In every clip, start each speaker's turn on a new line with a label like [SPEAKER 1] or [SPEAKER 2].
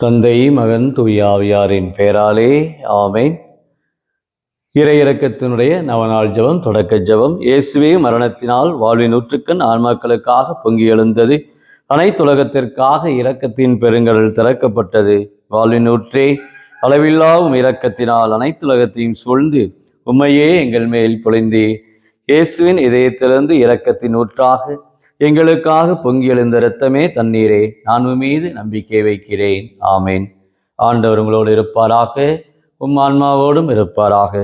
[SPEAKER 1] தந்தை மகன் தூயாவியாரின் பெயராலே ஆமேன். இறை இரக்கத்தினுடைய நவநாள் ஜெபம், தொடக்க ஜெபம். இயேசுவே மரணத்தினால் வாழ்வின் நூற்றுக்கண் ஆன்மாக்களுக்காக பொங்கி எழுந்தது. அனைத்துலகத்திற்காக இரக்கத்தின் பெருங்கடல் திறக்கப்பட்டது. வாழ்வின் நூற்றே, அளவில்லாவும் இரக்கத்தினால் அனைத்துலகத்தையும் சூழ்ந்து உம்மையே எங்கள் மேல் பொழிந்தே. இயேசுவின் இதயத்திலிருந்து இரக்கத்தின் ஊற்றாக எங்களுக்காக பொங்கி எழுந்த இரத்தமே தண்ணீரே, நான் மீது நம்பிக்கை வைக்கிறேன். ஆமேன். ஆண்டவர் உங்களோடு இருப்பாராக, உம் ஆன்மாவோடும் இருப்பாராக.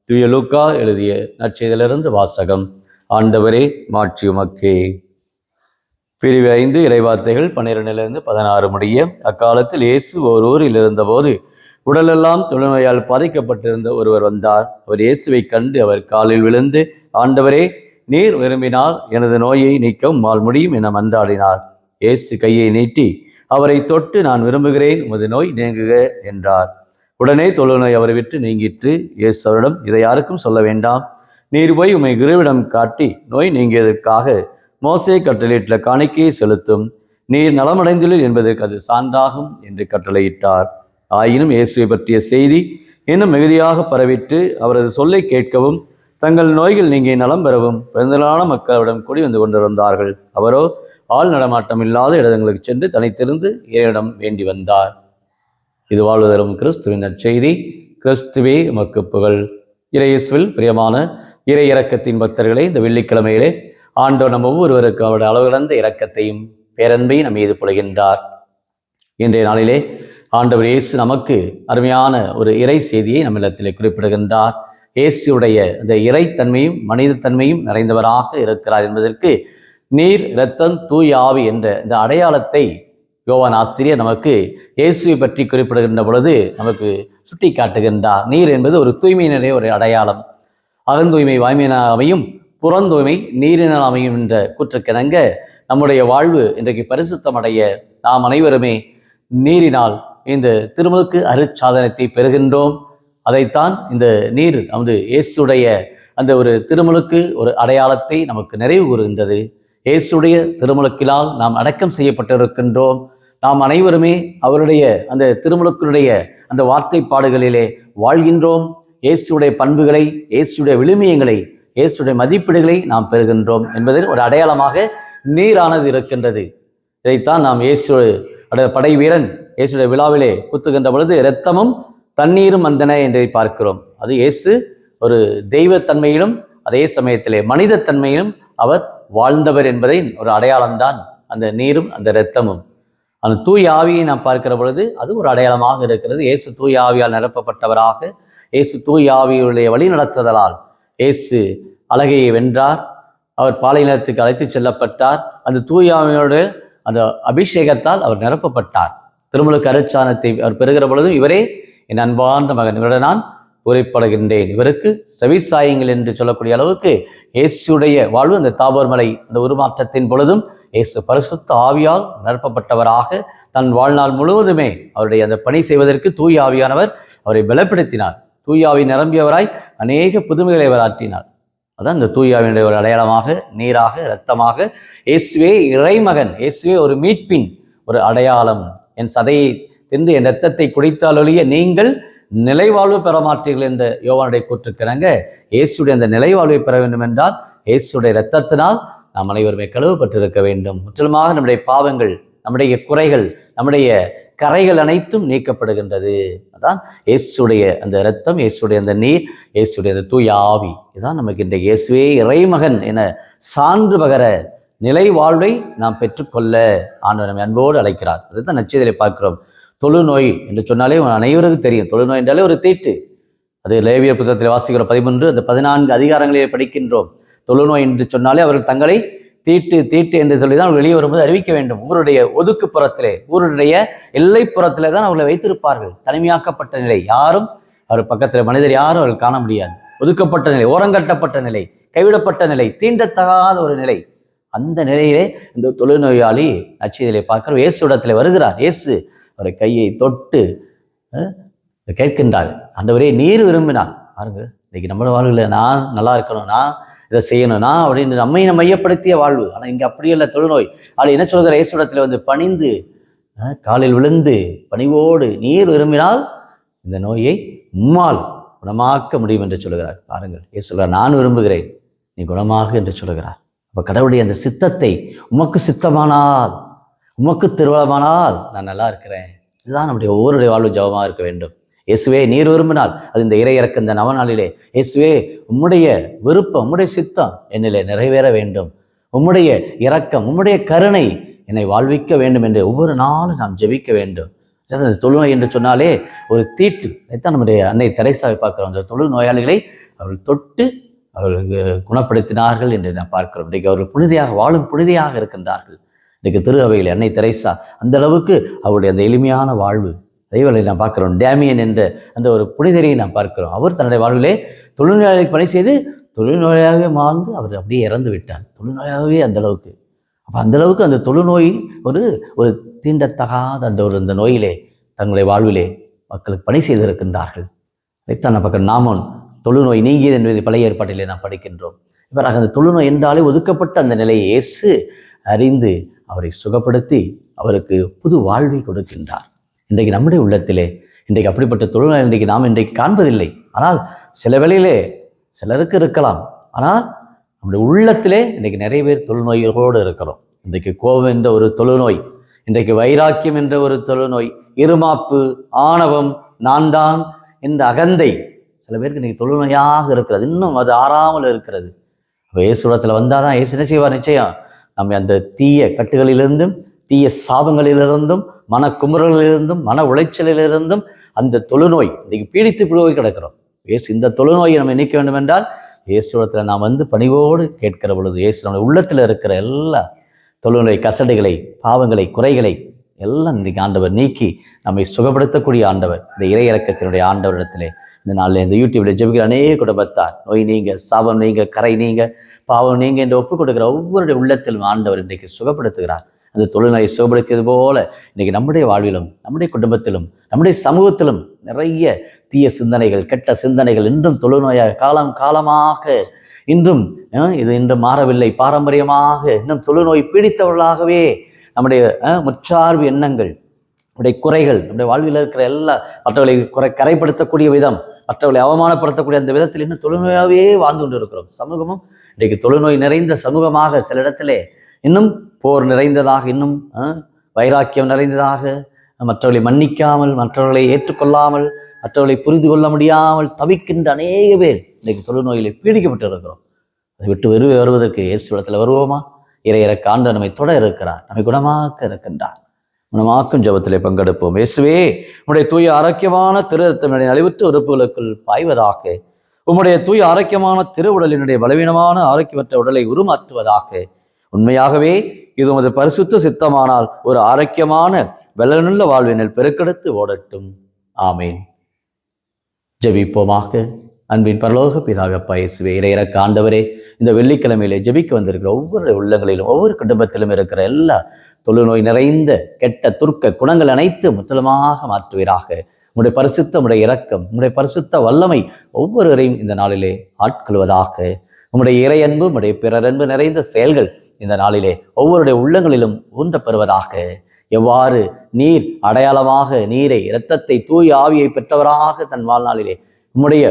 [SPEAKER 1] தூய லூக்கா எழுதிய நற்செய்தியிலிருந்து வாசகம். ஆண்டவரே, மாட்சி உமக்கே. பிரிவு 5 இறைவார்த்தைகள் 12 16 முடிய. அக்காலத்தில் இயேசு ஓர் ஊரில் இருந்தபோது உடலெல்லாம் தொழுநோயால் பாதிக்கப்பட்டிருந்த ஒருவர் வந்தார். அவர் இயேசுவை கண்டு அவர் காலில் விழுந்து, ஆண்டவரே, நீர் விரும்பினால் எனது நோயை நீக்க உம்மால் முடியும் என மன்றாடினார். இயேசு கையை நீட்டி அவரை தொட்டு, நான் விரும்புகிறேன், உமது நோய் நீங்குக என்றார். உடனே தொழுநோய் அவரை விட்டு நீங்கிற்று. இயேசு அவரிடம், இதை யாருக்கும் சொல்ல வேண்டாம். நீர் போய் உம்மை குருவிடம் காட்டி நோய் நீங்கியதற்காக மோசே கட்டளையிட்ட காணிக்கையை செலுத்தும். நீர் நலமடைந்துள்ளீர் என்பதற்கு அது சான்றாகும் என்று கட்டளையிட்டார். ஆயினும் இயேசுவை பற்றிய செய்தி இன்னும் மிகுதியாக பரவிட்டு அவரது சொல்லை கேட்கவும் தங்கள் நோய்கள் நீங்கி நலம் பெறவும் பெருந்தலான மக்களிடம் கூடி வந்து கொண்டிருந்தார்கள். அவரோ ஆள் நடமாட்டம் இல்லாத இடங்களுக்கு சென்று தனித்திருந்து இறையிடம் வேண்டி வந்தார். இது வாழ்வு தரும் கிறிஸ்துவின் நற்செய்தி. கிறிஸ்துவே உமக்கு புகழ். இறையேசுவில் பிரியமான இறை இரக்கத்தின் பக்தர்களே, இந்த வெள்ளிக்கிழமையிலே ஆண்டவர் நம் ஒவ்வொருவருக்கு அவருடைய அளவிழந்த இரக்கத்தையும் பேரன்பையும் நம் மீது பொழிகின்றார். இன்றைய நாளிலே ஆண்டவர் இயேசு நமக்கு அருமையான ஒரு இறை செய்தியை நம்மிடத்திலே குறிப்பிடுகின்றார். இயேசுடைய இந்த இறைத்தன்மையும் மனிதத்தன்மையும் நிறைந்தவராக இருக்கிறார் என்பதற்கு நீர், இரத்தம், தூய ஆவி என்ற இந்த அடையாளத்தை யோவான் ஆசிரியர் நமக்கு இயேசுவை பற்றி குறிப்பிடுகின்ற பொழுது நமக்கு சுட்டி காட்டுகின்றார். நீர் என்பது ஒரு தூய்மையினுடைய ஒரு அடையாளம். அகந்தூய்மை வாய்மையினால் அமையும், புறந்தூய்மை நீரினால் அமையும் என்ற கூற்றுக்கிணங்க நம்முடைய வாழ்வு இன்றைக்கு பரிசுத்தமடைய நாம் அனைவருமே நீரினால் இந்த திருமுழுக்கு அருட்சாதனத்தை பெறுகின்றோம். அதைத்தான் இந்த நீர் இயேசுடைய அந்த ஒரு திருமுழுக்கு ஒரு அடையாளத்தை நமக்கு நிறைவு கூறுகின்றது. இயேசுடைய திருமுழுக்கினால் நாம் அடக்கம் செய்யப்பட்டிருக்கின்றோம். நாம் அனைவருமே அவருடைய அந்த திருமுழுக்கினுடைய அந்த வார்த்தைப்பாடுகளிலே வாழ்கின்றோம். இயேசுடைய பண்புகளை, இயேசுடைய விழுமியங்களை, இயேசுடைய மதிப்பீடுகளை நாம் பெறுகின்றோம் என்பதில் ஒரு அடையாளமாக நீரானது இருக்கின்றது. இதைத்தான் நாம் இயேசு படை வீரன் இயேசுடைய விழாவிலே குத்துகின்ற பொழுது இரத்தமும் தண்ணீரும் வந்தன என்று பார்க்கிறோம். அது இயேசு ஒரு தெய்வத்தன்மையிலும் அதே சமயத்திலே மனிதத்தன்மையிலும் அவர் வாழ்ந்தவர் என்பதை ஒரு அடையாளம்தான் அந்த நீரும் அந்த இரத்தமும். அந்த தூய ஆவியை நாம் பார்க்கிற பொழுது அது ஒரு அடையாளமாக இருக்கிறது. இயேசு தூய ஆவியால் நிரப்பப்பட்டவராக, இயேசு தூய ஆவியுடைய வழி நடத்துதலால் இயேசு அழகையை வென்றார். அவர் பாலை நிலத்துக்கு அழைத்து செல்லப்பட்டார். அந்த தூய ஆவியோடு அந்த அபிஷேகத்தால் அவர் நிரப்பப்பட்டார். திருமுழுக்கு அருட்சாதனத்தை அவர் பெறுகிற பொழுதும், இவரே என் அன்பார்ந்த மகன், இவருடன் நான் உரைப்படுகின்றேன், இவருக்கு செவிசாயுங்கள் என்று சொல்லக்கூடிய அளவுக்கு இயேசுடைய வாழ்வு அந்த தாபோர் மலை அந்த உருமாற்றத்தின் பொழுதும் இயேசு பரிசுத்த ஆவியால் நிரப்பப்பட்டவராக தன் வாழ்நாள் முழுவதுமே அவருடைய அந்த பணி செய்வதற்கு தூய ஆவியானவர் அவரை பலப்படுத்தினார். தூய ஆவி நிரம்பியவராய் அநேக புதுமைகளை அவர் ஆற்றினார். அதான் இந்த தூய ஆவியினுடைய ஒரு அடையாளமாக, நீராக, இரத்தமாக இயேசுவே இறைமகன், இயேசுவே ஒரு மீட்பின் ஒரு அடையாளம். என் சதையை தின்று என் இரத்தத்தை குடித்தாலொழிய நீங்கள் நிலைவாழ்வு பெற மாட்டீர்கள் என்ற யோவானுடைய கூற்றுக்கிணங்க இயேசுடைய அந்த நிலைவாழ்வை பெற வேண்டும் என்றால் இயேசுடைய இரத்தத்தினால் நாம் அனைவருமே கழுவப்பட்டிருக்க வேண்டும். முற்றிலுமாக நம்முடைய பாவங்கள், நம்முடைய குறைகள், நம்முடைய கரைகள் அனைத்தும் நீக்கப்படுகின்றது. அதான் இயேசுடைய அந்த இரத்தம், இயேசுடைய அந்த நீர், இயேசுடைய அந்த தூய ஆவி. இதுதான் நமக்கு இன்றைக்கு இயேசுவே இறைமகன் என சான்று பகர நிலை வாழ்வை நாம் பெற்றுக்கொள்ள ஆண்டவர் நம்மை அன்போடு அழைக்கிறார். அதுதான் நற்செய்தியிலே பார்க்கிறோம். தொழுநோய் என்று சொன்னாலே அனைவருக்கும் தெரியும். தொழுநோய் என்றாலே ஒரு தீட்டு. அது லேவியர் புத்தகத்தில் வாசிக்கிறோம் 13 அந்த 14 அதிகாரங்களிலே படிக்கின்றோம். தொழுநோய் என்று சொன்னாலே அவர்கள் தங்களை தீட்டு தீட்டு என்று சொல்லிதான் வெளியே வரும்போது அறிவிக்க வேண்டும். ஊருடைய ஒதுக்குப்புறத்திலே, ஊருடைய எல்லைப்புறத்திலே தான் அவர்களை வைத்திருப்பார்கள். தனிமையாக்கப்பட்ட நிலை, யாரும் அவர் பக்கத்தில் மனிதர் யாரும் அவர்கள் காண முடியாது. ஒதுக்கப்பட்ட நிலை, ஓரங்கட்டப்பட்ட நிலை, கைவிடப்பட்ட நிலை, தீண்டத்தகாத ஒரு நிலை. அந்த நிலையிலே இந்த தொழுநோயாளி நற்செய்தியிலே பார்க்கிறோம். இயேசு இடத்திலே வருகிறார். இயேசு அவரை கையை தொட்டு கேட்கின்றார், ஆண்டவரே நீர் விரும்பினார். பாருங்க, இன்னைக்கு நம்ம வாழ்வில் நான் நல்லா இருக்கணும், நான் இதை செய்யணும், நான் அப்படின்னு நம்மை மையப்படுத்திய வாழ்வு. ஆனால் இங்கே அப்படியே இல்லை தொழுநோய். அது என்ன சொல்கிற இயேசுடத்தில் பணிந்து காலில் விழுந்து பணிவோடு நீர் விரும்பினால் இந்த நோயை உம்மால் குணமாக்க முடியும் என்று சொல்கிறார். பாருங்கள், இயேசு சொல்கிறார், நான் விரும்புகிறேன், நீ குணமாக என்று சொல்கிறார். அப்போ கடவுளுடைய அந்த சித்தத்தை, உமக்கு சித்தமானால், உமக்கு திருவளமானால் நான் நல்லா இருக்கிறேன். இதுதான் நம்முடைய ஒவ்வொருடைய வாழ்வு ஜெபமாக இருக்க வேண்டும். இயேசுவே நீர் விரும்பினால், அது இந்த இறையிறக்க இந்த நவநாளிலே, இயேசுவே உம்முடைய விருப்பம், உம்முடைய சித்தம் என்னிலே நிறைவேற வேண்டும், உம்முடைய இரக்கம், உம்முடைய கருணை என்னை வாழ்விக்க வேண்டும் என்று ஒவ்வொரு நாளும் நாம் ஜெபிக்க வேண்டும். தொழுநோய் என்று சொன்னாலே ஒரு தீட்டு. அதைத்தான் நம்முடைய அன்னை தெரேசாவை பார்க்கிறோம். அந்த தொழுநோயாளிகளை அவர்கள் தொட்டு அவர்களுக்கு குணப்படுத்தினார்கள் என்று நான் பார்க்கிறோம். இன்றைக்கு அவர்கள் புனிதையாக வாழும் புனிதையாக இருக்கின்றார்கள். இன்றைக்கு திரு அவையில் அன்னை தெரேசா அந்த அளவுக்கு அவருடைய அந்த எளிமையான வாழ்வு தெய்வங்களை நாம் பார்க்கிறோம். டேமியன் என்ற அந்த ஒரு புனிதரை நாம் பார்க்கிறோம். அவர் தன்னுடைய வாழ்விலே தொழுநோயாளிக்கு பணி செய்து தொழுநோயாகவே வாழ்ந்து அவர் அப்படியே இறந்து விட்டார். தொழுநோயாகவே அந்த அளவுக்கு. அப்போ அந்த அளவுக்கு அந்த தொழுநோய் ஒரு தீண்டத்தகாத அந்த நோயிலே தங்களுடைய வாழ்விலே மக்களுக்கு பணி செய்திருக்கின்றார்கள். அதைத்தான் நான் பார்க்கிறோம். நாமும் தொழுநோய் நீங்கியது என்பதை பழைய ஏற்பாட்டிலே நாம் படிக்கின்றோம். இவராக அந்த தொழுநோய் என்றாலே ஒதுக்கப்பட்ட அந்த நிலையை இயேசு அறிந்து அவரை சுகப்படுத்தி அவருக்கு புது வாழ்வை கொடுக்கின்றார். இன்றைக்கு நம்முடைய உள்ளத்திலே இன்றைக்கு அப்படிப்பட்ட தொழுநோய் இன்றைக்கு நாம் இன்றைக்கு காண்பதில்லை. ஆனால் சில வேளையிலே சிலருக்கு இருக்கலாம். ஆனால் நம்முடைய உள்ளத்திலே இன்றைக்கு நிறைய பேர் தொழுநோயோடு இருக்கிறோம். இன்றைக்கு கோபம் என்ற ஒரு தொழுநோய், இன்றைக்கு வைராக்கியம் என்ற ஒரு தொழுநோய், இருமாப்பு, ஆணவம், நான் தான் என்ற அகந்தை சில பேருக்கு இன்றைக்கி தொழுநோயாக இருக்கிறது. இன்னும் அது ஆறாமல் இருக்கிறது. இப்போ இயேசுடத்தில் வந்தால் தான் இயேசு என்ன செய்வார்? நிச்சயம் நம்ம அந்த தீய கட்டுகளிலிருந்தும் தீய சாபங்களிலிருந்தும் மனக்குமுறலிலிருந்தும் மன உளைச்சலிலிருந்தும் அந்த தொழுநோய் இன்றைக்கு பீடித்து போய் கிடக்கிறோம். இயேசு இந்த தொழுநோயை நம்ம நீக்க வேண்டும் என்றால் இயேசுடத்தில் நாம் பணிவோடு கேட்கிற பொழுது இயேசு நம்முடைய உள்ளத்தில் இருக்கிற எல்லா தொழுநோய் கசடுகளை, பாவங்களை, குறைகளை எல்லாம் இன்றைக்கு ஆண்டவர் நீக்கி நம்மை சுகப்படுத்தக்கூடிய ஆண்டவர், இந்த இறையிறக்கத்தினுடைய ஆண்டவரிடத்திலே இந்த நாளில் இந்த யூடியூப்ல ஜெபிக்கிற அநேக குடும்பத்தார் நோய் நீங்க, சாபம் நீங்க, கரை நீங்க, பாவம் நீங்க என்று ஒப்புக் கொடுக்கிற ஒவ்வொருடைய உள்ளத்திலும் ஆண்டவர் இன்றைக்கு சுகப்படுத்துகிறார். அந்த தொழுநோயை சுகப்படுத்தியது போல இன்றைக்கி நம்முடைய வாழ்விலும், நம்முடைய குடும்பத்திலும், நம்முடைய சமூகத்திலும் நிறைய தீய சிந்தனைகள், கெட்ட சிந்தனைகள் இன்றும் தொழுநோயாக காலமாக இன்றும் இன்றும் மாறவில்லை. பாரம்பரியமாக இன்னும் தொழுநோய் பீடித்தவர்களாகவே நம்முடைய முற்சார்பு எண்ணங்கள், நம்முடைய குறைகள், நம்முடைய வாழ்வில் இருக்கிற எல்லா மற்றவர்களை கரைப்படுத்தக்கூடிய விதம், மற்றவர்களை அவமானப்படுத்தக்கூடிய அந்த விதத்தில் இன்னும் தொழுநோயாகவே வாழ்ந்து கொண்டு இருக்கிறோம். சமூகமும் இன்றைக்கு தொழுநோய் நிறைந்த சமூகமாக சில இடத்திலே இன்னும் போர் நிறைந்ததாக, இன்னும் வைராக்கியம் நிறைந்ததாக, மற்றவர்களை மன்னிக்காமல், மற்றவர்களை ஏற்றுக்கொள்ளாமல், மற்றவர்களை புரிந்து கொள்ள முடியாமல் தவிக்கின்ற அநேக பேர் இன்றைக்கு தொழுநோயிலே பீடிக்கப்பட்டு இருக்கிறோம். அதை விட்டு வருவதற்கு இயேசு இடத்துல வருவோமா? இறையிறக்க ஆண்டவர் நம்மை தொட இருக்கிறார், நம்மை குணமாக்க இருக்கின்றார். குணமாக்கும் ஜெபத்திலே பங்கெடுப்போம். இயேசுவே, உம்முடைய தூய ஆரோக்கியமான திருரத்தனுடைய நலிவுற்ற உறுப்புகளுக்குள் பாய்வதாக, உம்முடைய தூய ஆரோக்கியமான திருவுடலினுடைய பலவீனமான ஆரோக்கியமற்ற உடலை உருமாற்றுவதாக. உண்மையாகவே இது உமது பரிசுத்த சித்தமானால் ஒரு ஆரோக்கியமான வெள்ளனுள்ள வாழ்வினில் பெருக்கெடுத்து ஓடட்டும். ஆமீன். ஜெபிப்போமாக. அன்பின் பரலோக பிதாகப்பா இயேசுவே, இறையிறக்க ஆண்டவரே, இந்த வெள்ளிக்கிழமையிலே ஜெபிக்க வந்திருக்கிற ஒவ்வொரு உள்ளங்களிலும், ஒவ்வொரு குடும்பத்திலும் இருக்கிற எல்லா தொழுநோய் நிறைந்த கெட்ட துர்க்க குணங்கள் அனைத்து முற்றிலுமாக மாற்றுவீராக. உம்முடைய பரிசுத்த, உம்முடைய இரக்கம், உம்முடைய பரிசுத்த வல்லமை ஒவ்வொருவரையும் இந்த நாளிலே ஆட்கொள்வதாக. உம்முடைய இறையன்பு, உம்முடைய பிறரன்பு நிறைந்த செயல்கள் இந்த நாளிலே ஒவ்வொருடைய உள்ளங்களிலும் ஊன்றப்பெறுவதாக. எவ்வாறு நீர் அடையாளமாக நீரை, இரத்தத்தை, தூய ஆவியை பெற்றவராக தன் வாழ்நாளிலே உம்முடைய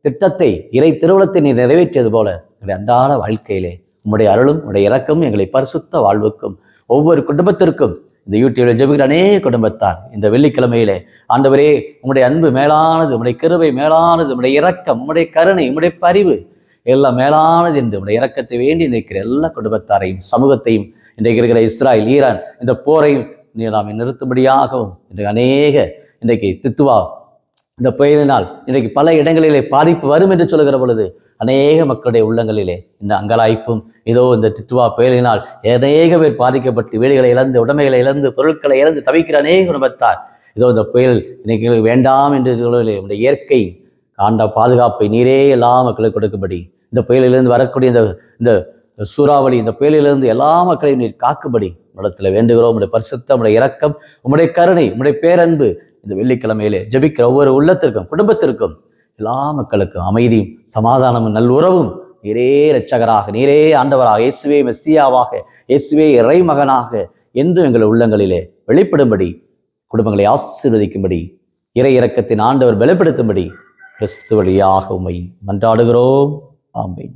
[SPEAKER 1] திட்டத்தை, இறை திருவுளத்தை நீர் நிறைவேற்றியது போல எங்களுடைய அன்றாட வாழ்க்கையிலே உம்முடைய அருளும் உடைய இரக்கமும் எங்களை பரிசுத்த வாழ்வுக்கும் ஒவ்வொரு குடும்பத்திற்கும் இந்த யூடியூப்ல ஜெபிக்கிற அநேக குடும்பத்தார் இந்த வெள்ளிக்கிழமையிலே ஆண்டவரே, உம்முடைய அன்பு மேலானது, உம்முடைய கிருபை மேலானது, உம்முடைய இரக்கம், உம்முடைய கருணை, உம்முடைய பரிவு எல்லாம் மேலானது என்று உம்முடைய இரக்கத்தை வேண்டி நிற்கிற எல்லா குடும்பத்தாரையும், சமூகத்தையும், இன்றைக்கு இருக்கிற இஸ்ராயல், ஈரான் இந்த போரையும் நாம் நிறுத்தும்படியாகவும் இன்றைக்கு தித்துவா இந்த புயலினால் இன்றைக்கு பல இடங்களிலே பாதிப்பு வரும் என்று சொல்லுகிற பொழுது அநேக மக்களுடைய உள்ளங்களிலே இந்த அங்கலாய்ப்பும், இதோ இந்த தித்துவா புயலினால் அநேக பேர் பாதிக்கப்பட்டு வீடுகளை இழந்து, உடைமைகளை இழந்து, பொருட்களை இழந்து தவிக்கிற அநேக குடும்பத்தார், இதோ இந்த புயல் இன்னைக்கு வேண்டாம் என்று சொல்லுவதிலே உடைய இயற்கை காண்ட பாதுகாப்பை நீரே எல்லா மக்களுக்கு கொடுக்கும்படி, இந்த புயலிலிருந்து வரக்கூடிய இந்த சூறாவளி, இந்த புயலிலிருந்து எல்லா மக்களையும் நீர் காக்கும்படி இடத்துல வேண்டுகிறோம். உடைய பரிசுத்த, உடைய இரக்கம், உம்முடைய கருணை, உம்முடைய பேரன்பு இந்த வெள்ளிக்கிழமையிலே ஜெபிக்கிற ஒவ்வொரு உள்ளத்திற்கும், குடும்பத்திற்கும், எல்லா மக்களுக்கும் அமைதியும் சமாதானமும் நல்லுறவும் நீரே இரட்சகராக, நீரே ஆண்டவராக, இயேசுவே மெஸ்ஸியாவாக, இயேசுவே இறைமகனாக, என்றும் எங்கள் உள்ளங்களிலே வெளிப்படும்படி, குடும்பங்களை ஆசீர்வதிக்கும்படி, இறை இரக்கத்தின் ஆண்டவர் பலப்படுத்தும்படி கிறிஸ்து வழியாக உம்மை மன்றாடுகிறோம். ஆமென்.